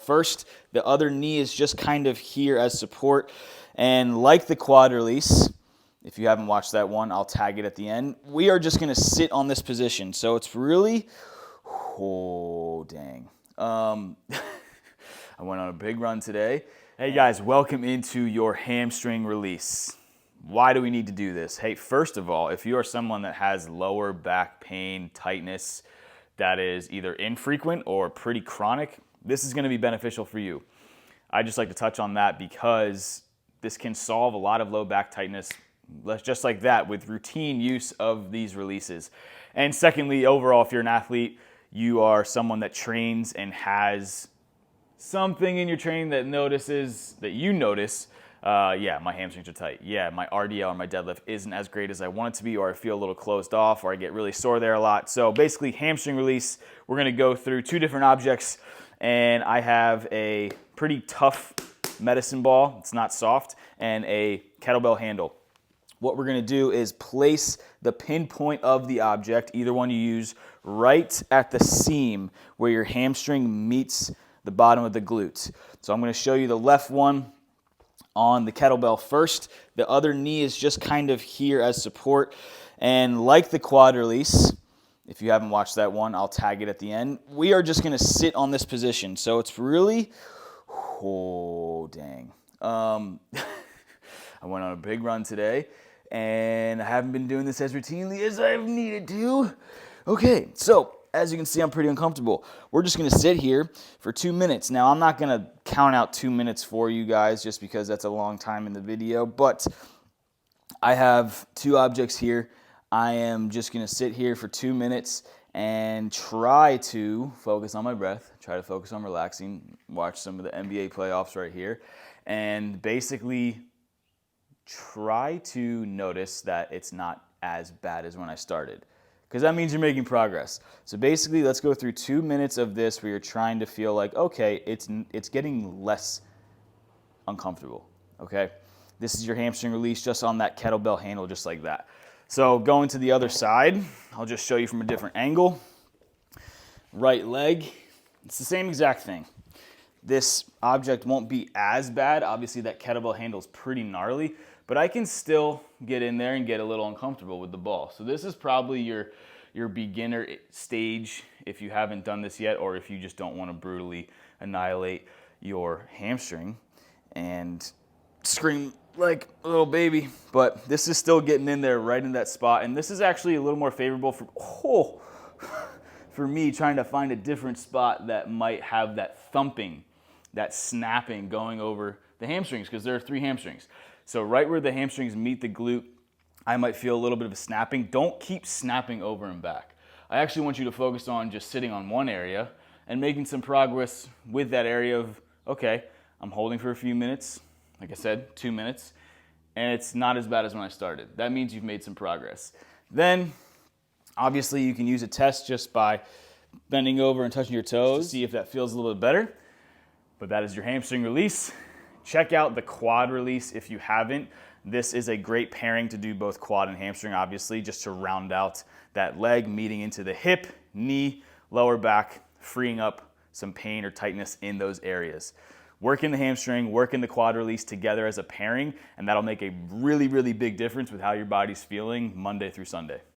first. The other knee is just kind of here as support. And like the quad release, if you haven't watched that one, I'll tag it at the end. We are just going to sit on this position. So it's really, oh, dang. I went on a big run today. Hey guys, welcome into your hamstring release. Why do we need to do this? Hey, first of all, if you are someone that has lower back pain, tightness, that is either infrequent or pretty chronic, this is going to be beneficial for you. I just like to touch on that because this can solve a lot of low back tightness just like that with routine use of these releases. And secondly, overall, if you're an athlete, you are someone that trains and has something in your training that you notice, yeah, my hamstrings are tight. Yeah, my RDL or my deadlift isn't as great as I want it to be, or I feel a little closed off, or I get really sore there a lot. So basically, hamstring release, we're gonna go through two different objects, and I have a pretty tough medicine ball, it's not soft, and a kettlebell handle. What we're gonna do is place the pinpoint of the object, either one you use, right at the seam where your hamstring meets the bottom of the glute. So I'm going to show you the left one on the kettlebell first. The other knee is just kind of here as support. And like the quad release, if you haven't watched that one, I'll tag it at the end. We are just going to sit on this position. So it's really, oh, dang. I went on a big run today, and I haven't been doing this as routinely as I've needed to. Okay, so as you can see, I'm pretty uncomfortable. We're just gonna sit here for 2 minutes. Now, I'm not gonna count out 2 minutes for you guys just because that's a long time in the video, but I have two objects here. I am just gonna sit here for 2 minutes and try to focus on my breath, try to focus on relaxing, watch some of the NBA playoffs right here, and basically try to notice that it's not as bad as when I started, because that means you're making progress. So basically, let's go through 2 minutes of this where you're trying to feel like, okay, it's getting less uncomfortable, okay? This is your hamstring release just on that kettlebell handle, just like that. So going to the other side, I'll just show you from a different angle. Right leg, it's the same exact thing. This object won't be as bad. Obviously, that kettlebell handle is pretty gnarly, but I can still get in there and get a little uncomfortable with the ball. So this is probably your beginner stage if you haven't done this yet, or if you just don't want to brutally annihilate your hamstring and scream like a little baby. But this is still getting in there right in that spot. And this is actually a little more favorable for me trying to find a different spot that might have that thumping, that snapping going over the hamstrings, because there are 3 hamstrings. So right where the hamstrings meet the glute, I might feel a little bit of a snapping. Don't keep snapping over and back. I actually want you to focus on just sitting on one area and making some progress with that area of, okay, I'm holding for a few minutes, like I said, 2 minutes, and it's not as bad as when I started. That means you've made some progress. Then, obviously, you can use a test just by bending over and touching your toes to see if that feels a little bit better. But that is your hamstring release. Check out the quad release if you haven't. This is a great pairing to do both quad and hamstring, obviously, just to round out that leg meeting into the hip, knee, lower back, freeing up some pain or tightness in those areas. Work in the hamstring, work in the quad release together as a pairing, and that'll make a really, really big difference with how your body's feeling Monday through Sunday.